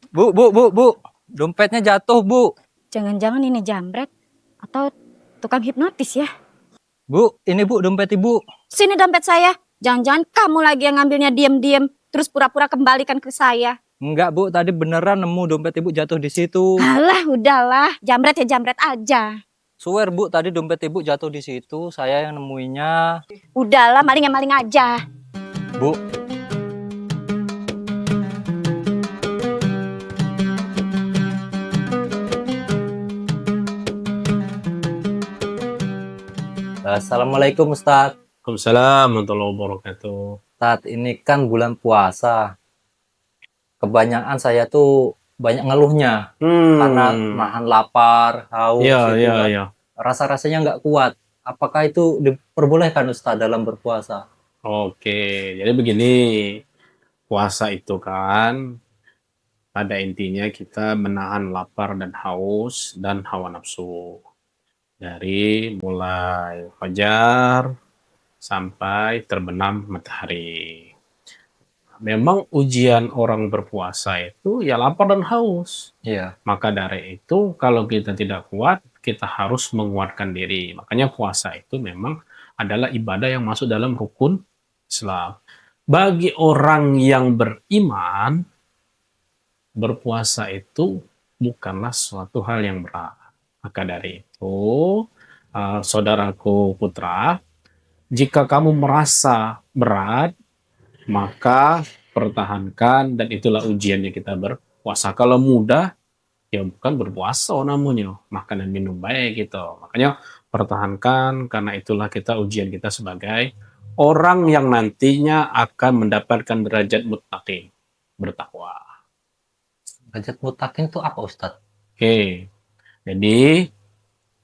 Bu, dompetnya jatuh, Bu. Jangan-jangan ini jambret atau tukang hipnotis ya? Bu, ini Bu dompet Ibu. Sini dompet saya. Jangan-jangan kamu lagi yang ngambilnya diam-diam, terus pura-pura kembalikan ke saya. Enggak, Bu, tadi beneran nemu dompet Ibu jatuh di situ. Alah, udahlah. Jambret ya jambret aja. Swear, Bu, tadi dompet Ibu jatuh di situ, saya yang nemuinya. Udahlah, maling ya maling aja. Bu, Assalamualaikum Ustadz. Waalaikumsalam warahmatullahi wabarakatuh. Ustadz, ini kan bulan puasa. Kebanyakan saya tuh banyak ngeluhnya karena nahan lapar, haus, itu kan. Ya. Rasa-rasanya nggak kuat. Apakah itu diperbolehkan Ustadz dalam berpuasa? Oke, jadi begini, puasa itu kan pada intinya kita menahan lapar dan haus dan hawa nafsu. Dari mulai fajar sampai terbenam matahari. Memang ujian orang berpuasa itu ya lapar dan haus. Iya. Maka dari itu kalau kita tidak kuat, kita harus menguatkan diri. Makanya puasa itu memang adalah ibadah yang masuk dalam rukun Islam. Bagi orang yang beriman, berpuasa itu bukanlah suatu hal yang berat. Maka dari itu, saudaraku putra, jika kamu merasa berat, maka pertahankan dan itulah ujiannya kita berpuasa. Kalau mudah, ya bukan berpuasa namanya, makan dan minum baik gitu. Makanya pertahankan karena itulah kita ujian kita sebagai orang yang nantinya akan mendapatkan derajat muttaqin, bertakwa. Derajat mutakin itu apa Ustadz? Oke. Jadi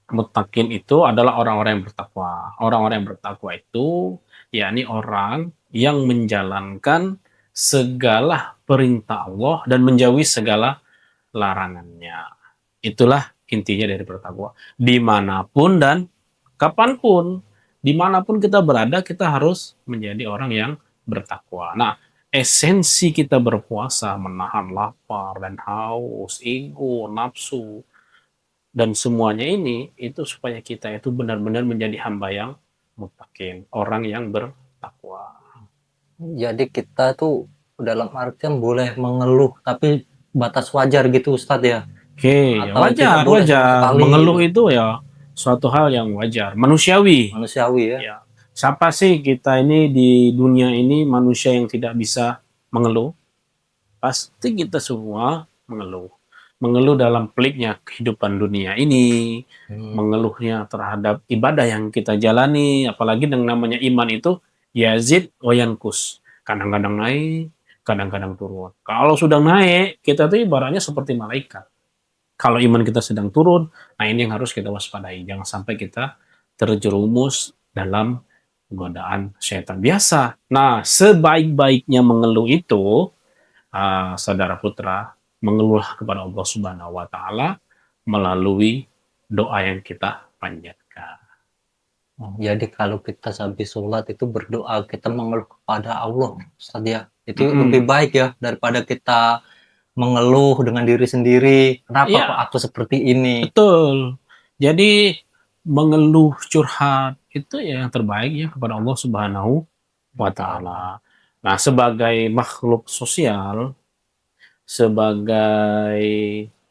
muttaqin itu adalah orang-orang yang bertakwa. Orang-orang yang bertakwa itu yakni orang yang menjalankan segala perintah Allah dan menjauhi segala larangannya. Itulah intinya dari bertakwa. Dimanapun dan kapanpun, dimanapun kita berada, kita harus menjadi orang yang bertakwa. Nah, esensi kita berpuasa, menahan lapar dan haus, ego, nafsu, dan semuanya ini, itu supaya kita itu benar-benar menjadi hamba yang muttaqin, orang yang bertakwa. Jadi kita tuh dalam artian boleh mengeluh, tapi batas wajar gitu Ustadz ya? Oke, ya Atau tidak wajar, boleh sama wajar. sekali Mengeluh gitu? itu ya suatu hal yang wajar, manusiawi. Manusiawi ya? Ya, siapa sih kita ini di dunia ini manusia yang tidak bisa mengeluh? Pasti kita semua mengeluh. Mengeluh dalam peliknya kehidupan dunia ini, mengeluhnya terhadap ibadah yang kita jalani, apalagi dengan namanya iman itu yazid wa yankus. Kadang-kadang naik, kadang-kadang turun. Kalau sudah naik, kita tuh ibaratnya seperti malaikat. Kalau iman kita sedang turun, nah ini yang harus kita waspadai. Jangan sampai kita terjerumus dalam godaan setan biasa. Nah, sebaik-baiknya mengeluh itu, saudara putra, mengeluh kepada Allah Subhanahu wa Ta'ala melalui doa yang kita panjatkan. Jadi kalau kita habis sholat itu berdoa, kita mengeluh kepada Allah Ustadz ya. Itu lebih baik ya daripada kita mengeluh dengan diri sendiri. Kenapa Ya, kok aku seperti ini? betul. Jadi mengeluh curhat itu ya yang terbaik ya kepada Allah Subhanahu wa Ta'ala. Nah, sebagai makhluk sosial, sebagai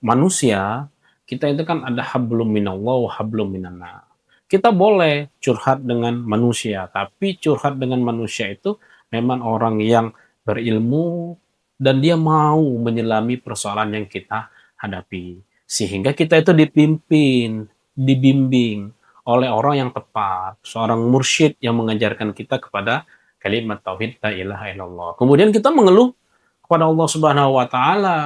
manusia, kita itu kan ada hablum minallah wa hablum minannas. Kita boleh curhat dengan manusia, tapi curhat dengan manusia itu memang orang yang berilmu dan dia mau menyelami persoalan yang kita hadapi. Sehingga kita itu dipimpin, dibimbing oleh orang yang tepat, seorang mursyid yang mengajarkan kita kepada kalimat tauhid la ilaha illallah. Kemudian kita mengeluh kepada Allah Subhanahu wa Ta'ala.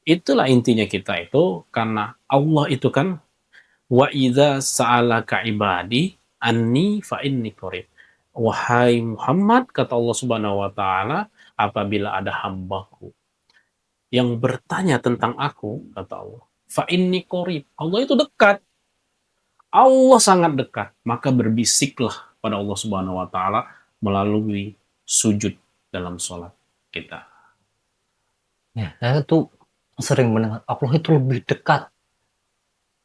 Itulah intinya kita itu, karena Allah itu kan wa idza sa'alaka ibadi anni fa inni qarib. Wahai Muhammad, kata Allah Subhanahu wa Ta'ala, apabila ada hambaku yang bertanya tentang aku, kata Allah, fa inni qarib. Allah itu dekat. Allah sangat dekat. Maka berbisiklah pada Allah Subhanahu wa Ta'ala melalui sujud dalam sholat kita. Ya, saya tuh sering mendengar Allah itu lebih dekat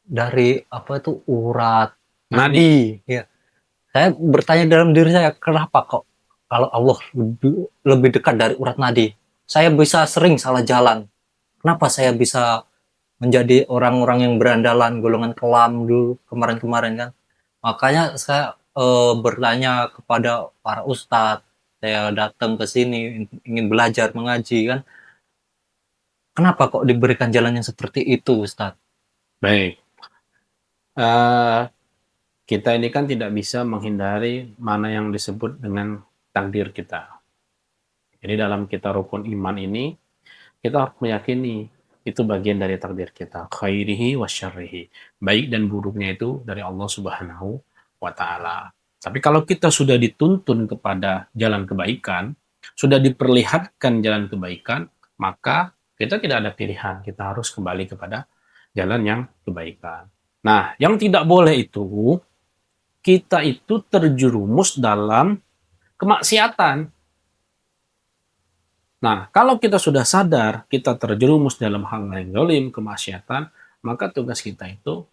dari apa itu urat nadi. Ya, saya bertanya dalam diri saya, kenapa kok kalau Allah lebih dekat dari urat nadi? Saya bisa sering salah jalan. Kenapa saya bisa menjadi orang-orang yang berandalan golongan kelam dulu kemarin-kemarin kan? Makanya saya bertanya kepada para ustadz. Saya datang ke sini ingin belajar mengaji kan. Kenapa kok diberikan jalan yang seperti itu, Ustadz? Baik. Eh, kita ini kan tidak bisa menghindari mana yang disebut dengan takdir kita. Jadi dalam kita rukun iman ini, kita harus meyakini itu bagian dari takdir kita. Khairihi wa syarrihi. Baik dan buruknya itu dari Allah Subhanahu wa Ta'ala. Tapi kalau kita sudah dituntun kepada jalan kebaikan, sudah diperlihatkan jalan kebaikan, maka kita tidak ada pilihan. Kita harus kembali kepada jalan yang kebaikan. Nah, yang tidak boleh itu, kita itu terjerumus dalam kemaksiatan. Nah, kalau kita sudah sadar, kita terjerumus dalam hal yang zalim, kemaksiatan, maka tugas kita itu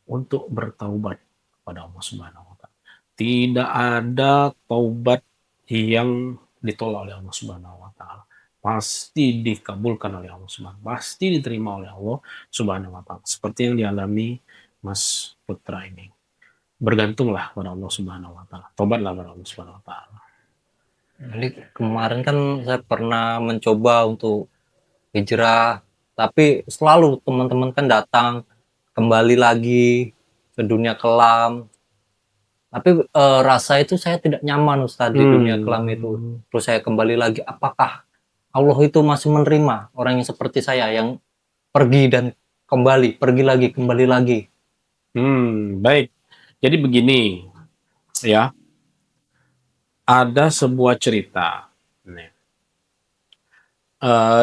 untuk bertaubat kepada Allah Subhanahu wa Ta'ala. Tidak ada taubat yang ditolak oleh Allah Subhanahu wa Ta'ala. Pasti dikabulkan oleh Allah Subhanahu wa Ta'ala. Pasti diterima oleh Allah Subhanahu wa Ta'ala. Seperti yang dialami Mas Putra ini. Bergantunglah pada Allah Subhanahu wa Ta'ala. Taubatlah pada Allah Subhanahu wa Ta'ala. Jadi kemarin kan saya pernah mencoba untuk hijrah, tapi selalu teman-teman kan datang kembali lagi ke dunia kelam. Tapi rasa itu saya tidak nyaman, Ustadz, di dunia kelam itu. Terus saya kembali lagi, apakah Allah itu masih menerima orang yang seperti saya yang pergi dan kembali, pergi lagi, kembali lagi? Baik. Jadi begini, ya. Ada sebuah cerita. Nih.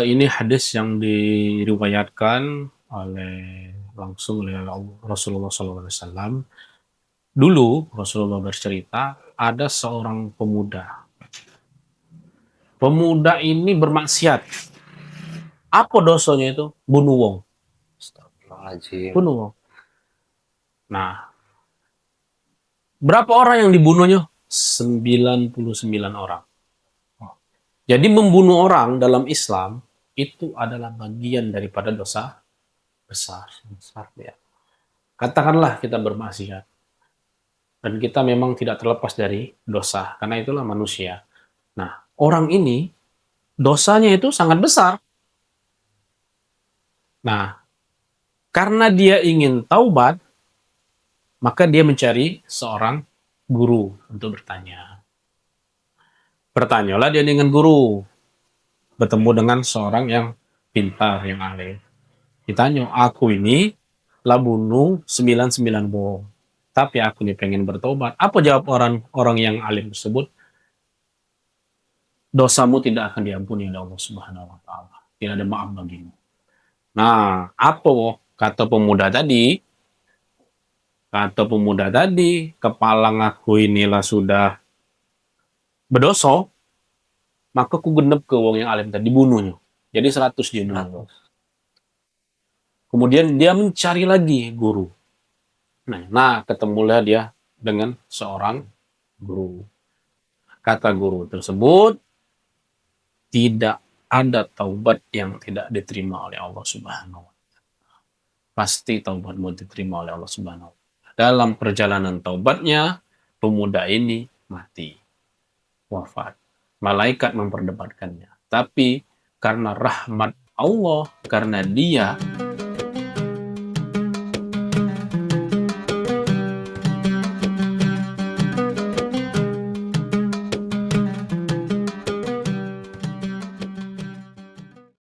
Ini hadis yang diriwayatkan langsung oleh Rasulullah SAW. Dulu Rasulullah bercerita, ada seorang pemuda. Pemuda ini bermaksiat. Apa dosanya itu? Bunuh wong. Astagfirullahaladzim. Bunuh wong. Nah, berapa orang yang dibunuhnya? 99 orang. Jadi membunuh orang dalam Islam itu adalah bagian daripada dosa besar. Ya. Katakanlah kita bermaksiat. Dan kita memang tidak terlepas dari dosa. Karena itulah manusia. Nah, orang ini dosanya itu sangat besar. Nah, karena dia ingin taubat, maka dia mencari seorang guru untuk bertanya. Bertanyalah dia dengan guru. Bertemu dengan seorang yang pintar, yang alim. Ditanya, aku ini lah bunuh 99 wong. Tapi aku ini pengen bertobat. Apa jawab orang yang alim tersebut? Dosamu tidak akan diampuni oleh Allah Subhanahu wa Ta'ala. Tidak ada maaf bagimu. Nah, apa kata pemuda tadi? Kata pemuda tadi, kepala ngaku inilah sudah berdosa, maka ku genep ke wong yang alim tadi, dibunuhnya. Jadi 100 dibunuh. Kemudian dia mencari lagi guru. Nah, ketemulah dia dengan seorang guru. Kata guru tersebut, tidak ada taubat yang tidak diterima oleh Allah Subhanahu wa Ta'ala. Pasti taubatmu diterima oleh Allah Subhanahu wa Ta'ala. Dalam perjalanan taubatnya, pemuda ini mati. Wafat. Malaikat memperdebatkannya. Tapi karena rahmat Allah, karena dia